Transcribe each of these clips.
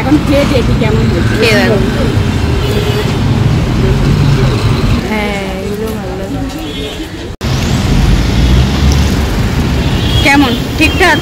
এখন খেয়ে দেখি কেমন হচ্ছে। হ্যাঁ এগুলো ভালো লাগে। কেমন ঠিকঠাক?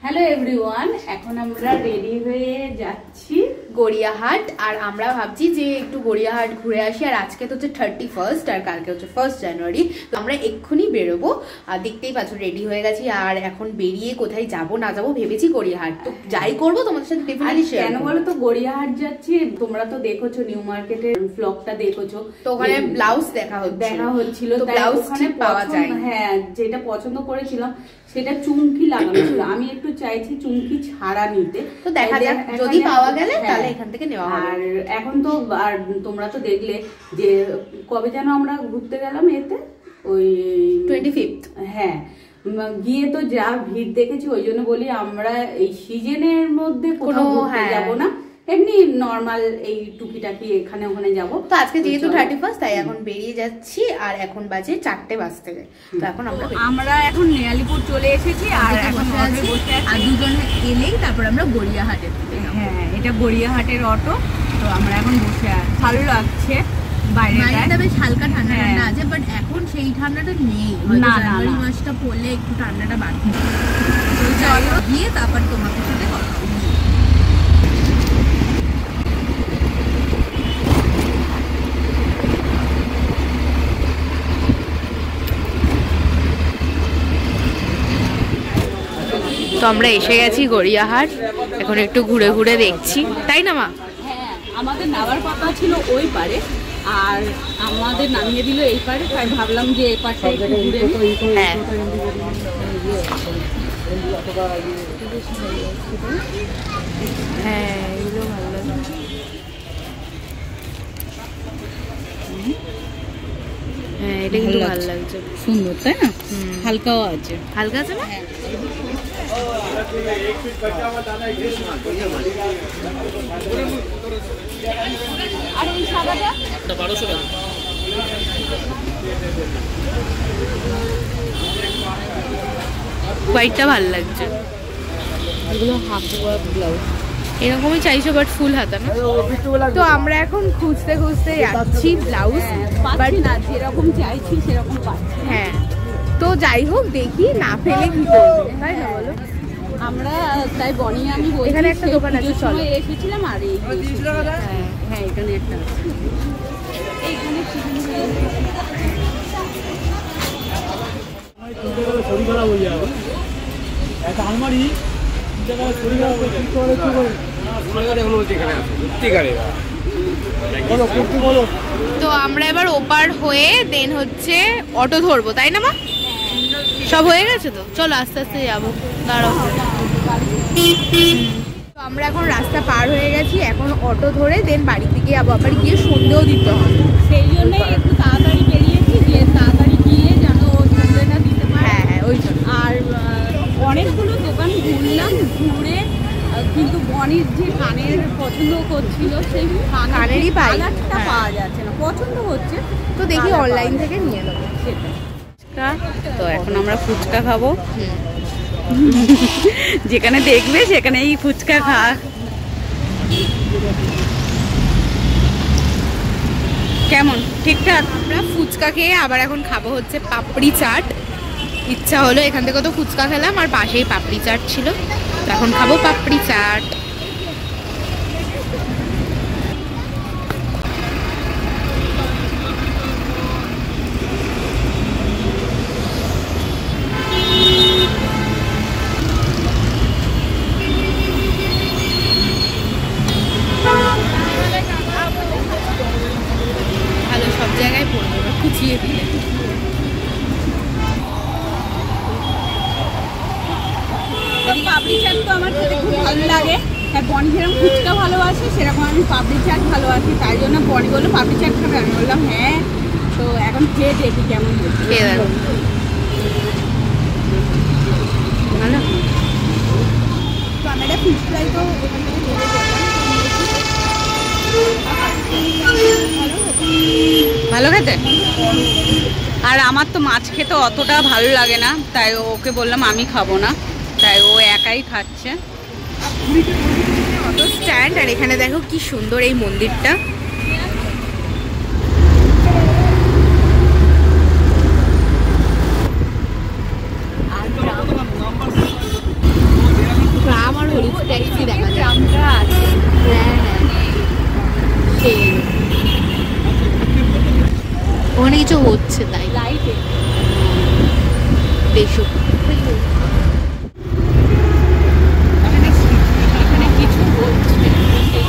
হ্যালো এভরিওয়ান, এখন আমরা রেডি হয়ে যাচ্ছি গড়িয়াহাট। আর আমরা ভাবছি যে একটু গড়িয়াহাট ঘুরে আসি। আর আজকে তো হচ্ছে 31st আর কালকে হচ্ছে 1 জানুয়ারি। তো আমরা এক্ষুনি বেরোবো। আর দেখতেই পাচ্ছ রেডি হয়ে গেছি। আর এখন বেরিয়ে কোথায় যাব না যাবো ভেবেছি গড়িয়াহাট। তো যাই করবো তোমাদের সাথে ডেফিনেটলি শেয়ার। কেন বলো তো, গড়িয়াহাট যাচ্ছি, তোমরা তো দেখেছো নিউ মার্কেটের ব্লগটা দেখেছো, তো ওখানে ব্লাউজ দেখা হচ্ছিল। তো ব্লাউজ ওখানে পাওয়া যায়, হ্যাঁ যেটা পছন্দ করেছিলাম সেটা চুমকি লাগানো ছিল। আমি একটু চাইছি চুমকি ছাড়া নিতে, তো দেখা যাক যদি পাওয়া গেলে তাহলে এখান থেকে নেওয়া হবে। আর এখন তো আর তোমরা তো দেখলে যে কবে যেন আমরা ঘুরতে গেলাম এতে, ওই 25th। হ্যাঁ, গিয়ে তো যা ভিড় দেখেছি, ওই জন্য বলি আমরা এই সিজনের মধ্যে কোথাও ঘুরতে যাব না, এমনি নর্মাল এই টুকিটাকি এখানে ওখানে যাবো। তো আজকে যেহেতু 31st তাই এখন বেরিয়ে যাচ্ছি। আর এখন বাজে 4টে বাজতে যায়। তো এখন আমরা এখন নেয়ালিপুর চলে এসেছি। আর এখন বসে আর দুজন এলেই তারপর আমরা গড়িয়াহাটের দিকে। হ্যাঁ, এটা গড়িয়াহাটের অটো। তো আমরা এখন বসে আছি, ভালো লাগছে। বাইরেটা বেশ হালকা ঠান্ডা ঠান্ডা আছে, বাট এখন সেই ঠান্ডাটা নেই। জানুয়ারি মাসটা পড়লে একটু ঠান্ডাটা বাড়বে। তো চলো গিয়ে তারপর তোমাদের সাথে কথা বলবো। তো আমরা এসে গেছি গড়িয়াহাট। এখন একটু ঘুরে ঘুরে দেখছি, তাই না মা? হ্যাঁ, আমাদের নামার কথা ছিল ওই পারে, আর আমাদের নামিয়ে দিল এই পারে। তাই ভাবলাম যে এই পাশে একটু ঘুরে। হ্যাঁ, হ্যাঁ এগুলো ভালো লাগে। হ্যাঁ, এটা কিন্তু ভালো লাগছে, সুন্দর তাই না? হালকাও আছে, হালকা আছে না? আর এই সাদাটা 1200 টাকা। হোয়াইটটা ভালো লাগছে। এগুলো হাফ ব্লাউজ এরকমই চাইছো, বাট ফুল হাতা না। তো আমরা এখন খুঁজতে খুঁজতে যাচ্ছি ব্লাউজ, বাট না যেরকম চাইছি সেরকম পাচ্ছি। হ্যাঁ, তো যাই হোক দেখি, না পেলে কি করবো, তাই না বলো? আমরা তাই বনি আমি বলি এখানে একটা দোকান আছে, চলো এসেছিলাম। আর এই হ্যাঁ এখানে একটা আছে, এইখানে তো আমরা এবার ওপার হয়ে দেন হচ্ছে অটো ধরবো, তাই না মা? সব হয়ে গেছে তো, চলো আস্তে আস্তে যাবো, দাঁড়াও। তো আমরা এখন রাস্তা পার হয়ে গেছি, এখন অটো ধরে দেন বাড়ি থেকে যাবো। আবার গিয়ে সন্ধ্যেও দিতে হবে, সেই জন্যই একটু তাড়াতাড়ি বেরিয়েছি, যে তাড়াতাড়ি গিয়ে যেন সন্ধ্যেটা দিতে পারে। হ্যাঁ হ্যাঁ, ওই জন্য। আর অনেকগুলো দোকান ঘুরলাম, ঘুরে কিন্তু বনির যে কানের পছন্দ করছিল সেই কানেরই কালারটা পাওয়া যাচ্ছে না, পছন্দ হচ্ছে। তো দেখি অনলাইন থেকে নিয়ে নেবো সেটা। তো এখন আমরা ফুচকা খাবো, যেখানে দেখবে সেখানেই ফুচকা খা। কেমন ঠিকঠাক? আমরা ফুচকা খেয়ে আবার এখন খাবো হচ্ছে পাপড়ি চাট। ইচ্ছা হলো, এখান থেকে তো ফুচকা খেলাম আর পাশেই পাপড়ি চাট ছিল, তো এখন খাবো পাপড়ি চাট। ভালো, সব জায়গায় পড়বে, কুচিয়ে দিলে। পাপড়ি চাট তো আমার খেতে খুব ভালো লাগে। বনি যেরকম ফুচকা ভালোবাসি সেরকম আমি পাপড়ি চাট ভালোবাসি, তাই জন্য বনি বললো পাপড়ি চাট খাবে, আমি বললাম হ্যাঁ। তো এখন খেয়ে দেখি কেমন হচ্ছে। ভালো। তো আমরা এটা ফিশ ফ্রাই তো এখান থেকে ভালো খেতে। আর আমার তো মাছ খেতে অতটা ভালো লাগে না, তাই ওকে বললাম আমি খাবো না, তাই ও একাই খাচ্ছে। অটো স্ট্যান্ড, আর এখানে দেখো কি সুন্দর এই মন্দিরটা। আমার হলুদ ট্যাক্সি দেখা যায়, হ্যাঁ সেই ওখানে কিছু হচ্ছে তাই লাইটে দেখো।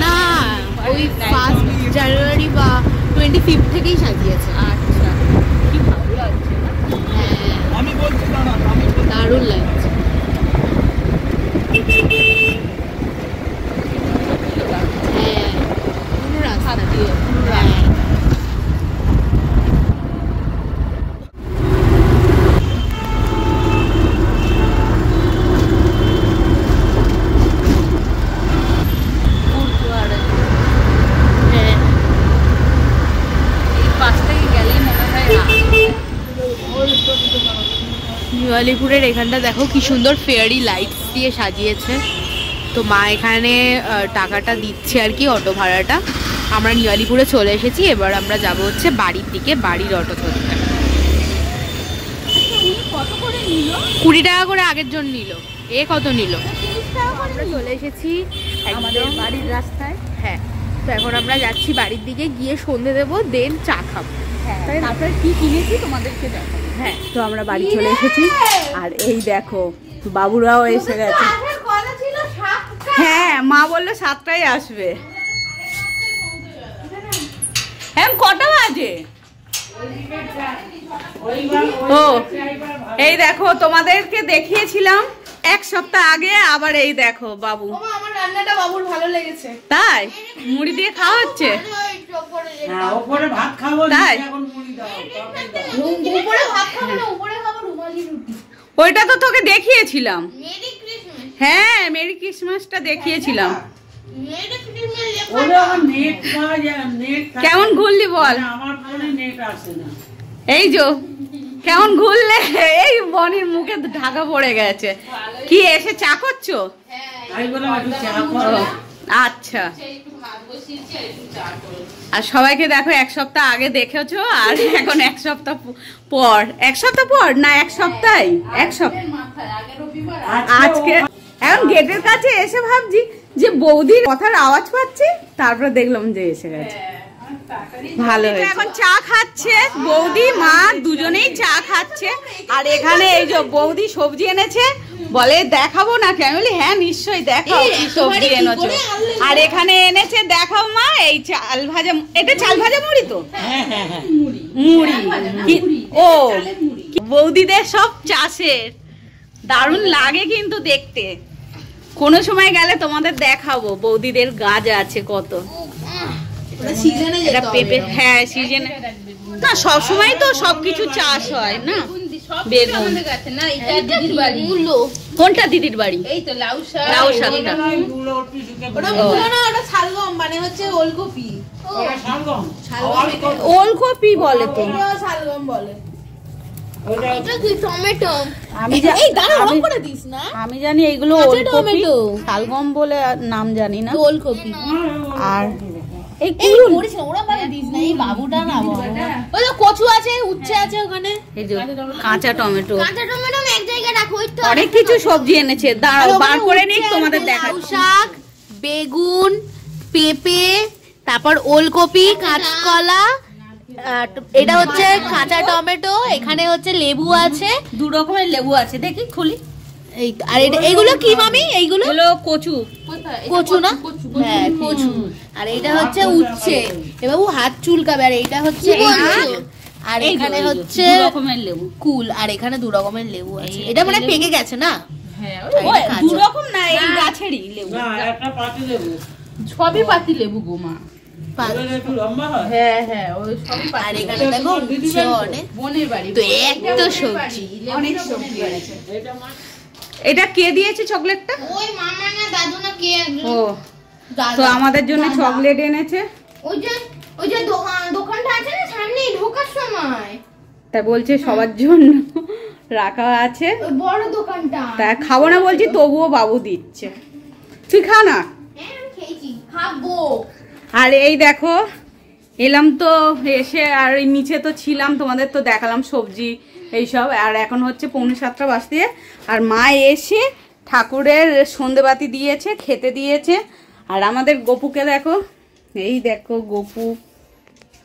না ওই 1 জানুয়ারি বা 25 থেকেই সাজিয়েছে। আচ্ছা, কি ভালো লাগছে। হ্যাঁ আমি বলছি দারুণ লাগছে। হ্যাঁ পুরো রাস্তা দিয়ে, হ্যাঁ নিউ এখানটা দেখো কি সুন্দর ফেয়ারি লাইটস দিয়ে সাজিয়েছে। তো মা এখানে টাকাটা দিচ্ছে আর কি, অটো ভাড়াটা। আমরা নিউ আলিপুরে চলে এসেছি, এবার আমরা যাব হচ্ছে বাড়ির দিকে, বাড়ির অটো ধরতে। 20 টাকা করে আগের জন নিল, এ কত নিল? আমরা চলে এসেছি আমাদের বাড়ির রাস্তায়। হ্যাঁ, তো এখন আমরা যাচ্ছি বাড়ির দিকে, গিয়ে সন্ধে দেবো, দেন চা খাবো। তারপরে কি কিনেছি তোমাদেরকে দেখাবো। হ্যাঁ, তো আমরা বাড়ি চলে এসেছি, আর এই দেখো বাবুরাও এসে গেছে। হ্যাঁ, মা বললো 7টায় আসবে। হ্যাঁ, কটা বাজে? ও এই দেখো, তোমাদেরকে দেখিয়েছিলাম 1 সপ্তাহ আগে, আবার এই দেখো বাবু। আমার রান্নাটা বাবুর ভালো লেগেছে, তাই মুড়ি দিয়ে খাওয়া হচ্ছে। তাই ওইটা তো তোকে দেখিয়েছিলাম। হ্যাঁ, মেরি ক্রিসমাসটা দেখিয়েছিলাম। কেমন ঘুরলি বল? এই যো কেমন ঘুরলে, এই বনির মুখে ঢাকা পড়ে গেছে। কি এসে চা করছো? আচ্ছা, আর সবাইকে দেখো 1 সপ্তাহ আগে দেখেছো, আর এখন 1 সপ্তাহ পর। 1 সপ্তাহ পর না, 1 সপ্তাহ 1 সপ্তাহ আজকে। এখন গেটের কাছে এসে ভাবছি যে বৌদির কথার আওয়াজ পাচ্ছি, তারপরে দেখলাম যে এসে গেছে। ভালো হয়েছে। এখন চা খাচ্ছে বৌদি মা, দুজনেই চা খাচ্ছে। আর এখানে এই যে বৌদি সবজি এনেছে, বলে দেখাবো নাকি? আমি বলি হ্যাঁ নিশ্চয়ই দেখাও কি সবজি এনেছো। আর এখানে এনেছে, দেখাও মা, এই চাল ভাজা। এটা চাল ভাজা মুড়ি তো? মুড়ি। ও বৌদিদের সব চাষের, দারুণ লাগে কিন্তু দেখতে। কোনো সময় গেলে তোমাদের দেখাবো বৌদিদের গাছ আছে কত। হ্যাঁ সিজনে না, সবসময় তো সবকিছু চাষ হয় না। বেগুন কোনটা দিদির বাড়ি? এই তো লাউ শাকটা। মানে হচ্ছে ওলকপি। ওলকপি বলে তো, শালগম বলে। আমি জানি এইগুলো ওলকপি, শালগম বলে নাম জানি না। ওলকপি আর কচু আছে, উচ্ছে আছে ওখানে, কাঁচা টমেটো। অনেক কিছু সবজি এনেছে, দাঁড়াও বার করে নিই তোমাদের দেখাও। শাক, বেগুন, পেঁপে, তারপর ওলকপি, কাঁচকলা, এটা হচ্ছে কাঁচা টমেটো, এখানে হচ্ছে লেবু আছে, 2 রকমের লেবু আছে। দেখি খুলি। আর এইগুলো কি মামি? এইগুলো হলো কচু। কচু না? হ্যাঁ কচু। আর এটা হচ্ছে উচ্ছে। এ বাবু হাত চুলকাবে। আর এইটা হচ্ছে, আর এখানে হচ্ছে 2 রকমের লেবু, কুল। আর এখানে 2 রকমের লেবু আছে। এটা মানে পেকে গেছে না? হ্যাঁ, 2 রকম না, এই গাছেরই লেবু। না, একটা পাতি লেবু। সবই পাতি লেবু গো মা। হ্যাঁ হ্যাঁ, ওই সবই পাতি। আর এখানে দেখো উচ্ছে, অনেক বোনের বাড়ি তো এত সবজি, অনেক সবজি আছে। এটা কে দিয়েছে চকলেটটা? ওই মামা না দাদু না কে? ও, তো আমাদের জন্য চকলেট এনেছে। ওই যে দোকানটা আছে না সামনে ঢোকার সময়, তা বলছে সবার জন্য রাখা আছে বড় দোকানটা। তা খাবো না বলছি, তবুও বাবু দিচ্ছে। তুই খা না। হ্যাঁ আমি খেয়েছি, খাবো। আর এই দেখো এলাম তো এসে, আর নিচে তো ছিলাম, তোমাদের তো দেখালাম সবজি এইসব। আর এখন হচ্ছে 6:45 বাজতে, আর মা এসে ঠাকুরের সন্ধেবাতি দিয়েছে, খেতে দিয়েছে। আর আমাদের গপুকে দেখো, এই দেখো গপু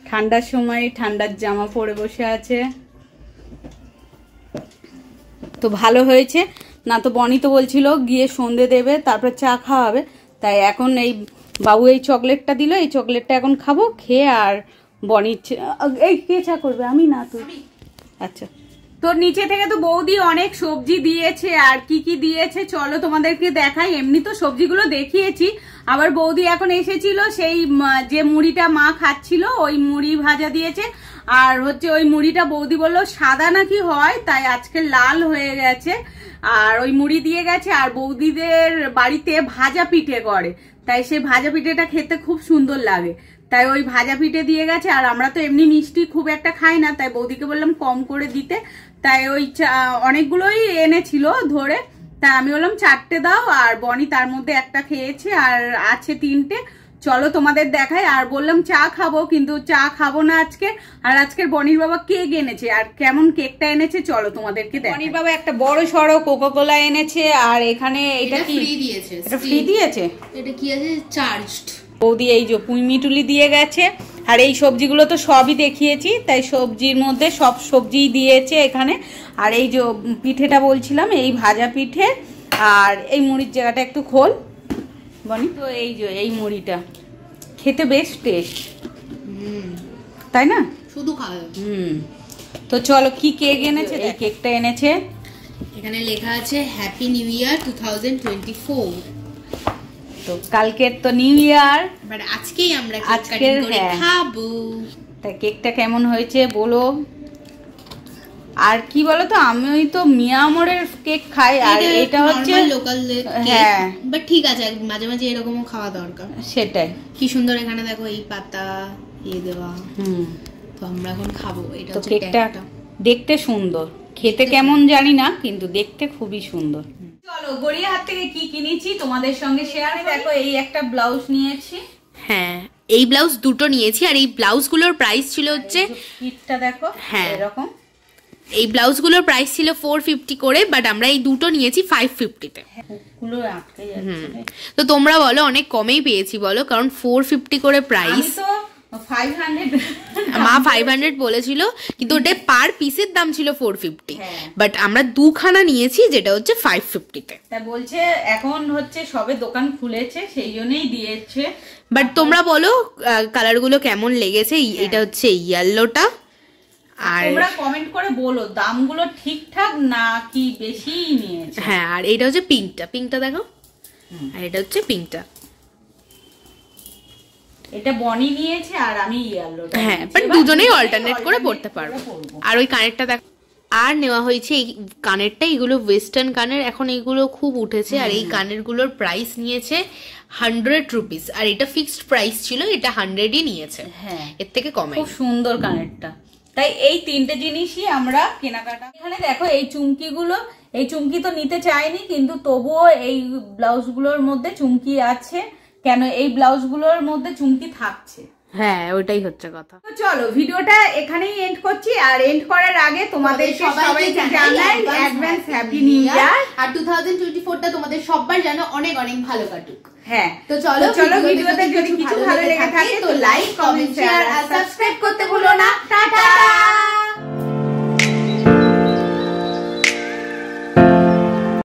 ঠান্ডার সময় ঠান্ডার জামা পরে বসে আছে। তো ভালো হয়েছে না, তো বনি তো বলছিল গিয়ে সন্ধে দেবে, তারপর চা খাওয়াবে। তাই এখন এই বাবু এই চকলেটটা দিল, এই চকলেটটা এখন খাবো, খেয়ে আর বনি এই কে চা করবে, আমি না তুই। আচ্ছা, তো নিচে থেকে তো বৌদি অনেক সবজি দিয়েছে, আর কি কি দিয়েছে চলো তোমাদেরকে দেখাই। এমনি তো সবজিগুলো দেখিয়েছি, আবার বৌদি এখন এসেছিল সেই যে মুড়িটা মা খাচ্ছিল, ওই মুড়ি ভাজা দিয়েছে। আর হচ্ছে ওই মুড়িটা বৌদি বললো সাদা নাকি হয়, তাই আজকে লাল হয়ে গেছে। আর ওই মুড়ি দিয়ে গেছে। আর বৌদিদের বাড়িতে ভাজা পিঠে করে, তাই সেই ভাজা পিঠেটা খেতে খুব সুন্দর লাগে, তাই ওই ভাজা পিঠে দিয়ে গেছে। আর আমরা তো এমনি মিষ্টি খুব একটা খাই না, তাই বৌদিকে বললাম কম করে দিতে। তাই ওই অনেকগুলোই এনেছিল ধরে, তাই আমি বললাম 4টে দাও, আর বনি তার মধ্যে একটা খেয়েছে, আর আছে 3টে। চলো তোমাদের দেখাই। আর বললাম চা খাবো, কিন্তু চা খাবো না আজকে। আর আজকের বনির বাবা কেক এনেছে, আর কেমন কেকটা এনেছে চলো তোমাদেরকে দেখাই। বনির বাবা একটা বড় সড়ো কোকা-কোলা এনেছে, আর এখানে এটা কি ফ্রি দিয়েছে, এটা ফ্রি দিয়েছে, এটা কি আছে চার্জড। বৌদি এই যে পুঁই মিটুলি দিয়ে গেছে। আর এই সবজিগুলো তো সবই দেখিয়েছি, তাই সবজির মধ্যে সব সবজিই দিয়েছে এখানে। আর এই যে পিঠেটা বলছিলাম, এই ভাজা পিঠে। আর এই মুড়ির জায়গাটা একটু খোল বনি। তো এই যে এই মুড়িটা খেতে বেশ টেস্ট, তাই না? শুধু খাওয়া। তো চলো কি কেক এনেছে, এই কেকটা এনেছে। এখানে লেখা আছে হ্যাপি নিউ ইয়ার 2024। তো কালকের তো নিউ ইয়ার, বাট আজকেই আমরা আজকের খাবো। তাই কেকটা কেমন হয়েছে বলো। আর কি বলো তো, আমি তো মিয়ামরের কেক খাই, আর এটা হচ্ছে লোকাল কেক। হ্যাঁ, বাট ঠিক আছে, মাঝে মাঝে এরকমও খাওয়া দরকার। সেটাই। কি সুন্দর এখানে দেখো এই পাতা দিয়ে দেওয়া। তো আমরা এখন খাবো। এটা তো কেকটা দেখতে সুন্দর, খেতে কেমন জানি না, কিন্তু দেখতে খুবই সুন্দর। চলো গড়িয়াহাট থেকে কি কিনেছি তোমাদের সঙ্গে শেয়ার। দেখো এই একটা ব্লাউজ নিয়েছি। হ্যাঁ, এই ব্লাউজ দুটো নিয়েছি, আর এই ব্লাউজগুলোর প্রাইস ছিল হচ্ছে, কিটটা দেখো হ্যাঁ এরকম। এই ব্লাউজগুলোর প্রাইস ছিল 450 করে, বাট আমরা এই দুটো নিয়েছি 550-তে। তো তোমরা বলো অনেক কমেই পেয়েছি বলো, কারণ 450 করে প্রাইস। মা 500 বলেছিল, কিন্তু ওটা পার পিসের দাম ছিল 450, বাট আমরা দুখানা নিয়েছি যেটা হচ্ছে 550-তে। তা বলছে এখন হচ্ছে সবে দোকান খুলেছে, সেই জন্যই দিয়েছে। বাট তোমরা বলো কালারগুলো কেমন লেগেছে। এটা হচ্ছে ইয়েলোটা, আর তোমরা কমেন্ট করে বলো দামগুলো ঠিকঠাক না কি বেশি নিয়েছে। হ্যাঁ, আর এটা হচ্ছে পিঙ্কটা দেখো, আর এটা হচ্ছে পিঙ্কটা। এটা বনি নিয়েছে, আর আমি ইয়েলোটা। হ্যাঁ, বাট দুজনেই অল্টারনেট করে পড়তে পারবো। আর ওই কানেরটা দেখো, আর নেওয়া হয়েছে এই কানেরটা। এগুলো ওয়েস্টার্ন কানের, এখন এইগুলো খুব উঠেছে। আর এই কানেরগুলোর প্রাইস নিয়েছে 100 রুপিস, আর এটা ফিক্সড প্রাইস ছিল, এটা 100-ই নিয়েছে। হ্যাঁ, এর থেকে কমে। খুব সুন্দর কানেরটা। তাই এই 3টে জিনিসই আমরা কেনাকাটা। এখানে দেখো এই চুমকিগুলো, এই চুমকি তো নিতে চাইনি, কিন্তু তবুও এই ব্লাউজগুলোর মধ্যে চুমকি আছে। কেন এই ব্লাউজগুলোর মধ্যে চুমকি থাকছে। হ্যাঁ, ওইটাই হচ্ছে কথা। তো চলো ভিডিওটা এখানেই এন্ড করছি। আর এন্ড করার আগে তোমাদের সবাইকে জানাই অ্যাডভান্স হ্যাপি নিউ ইয়ার। আর 2024টা তোমাদের সবার যেন অনেক অনেক ভালো কাটুক। হ্যাঁ, তো চলো ভিডিওতে যদি কিছু ভালো লেগে থাকে তো লাইক, কমেন্ট, শেয়ার আর সাবস্ক্রাইব করতে ভুলো না। টাটা।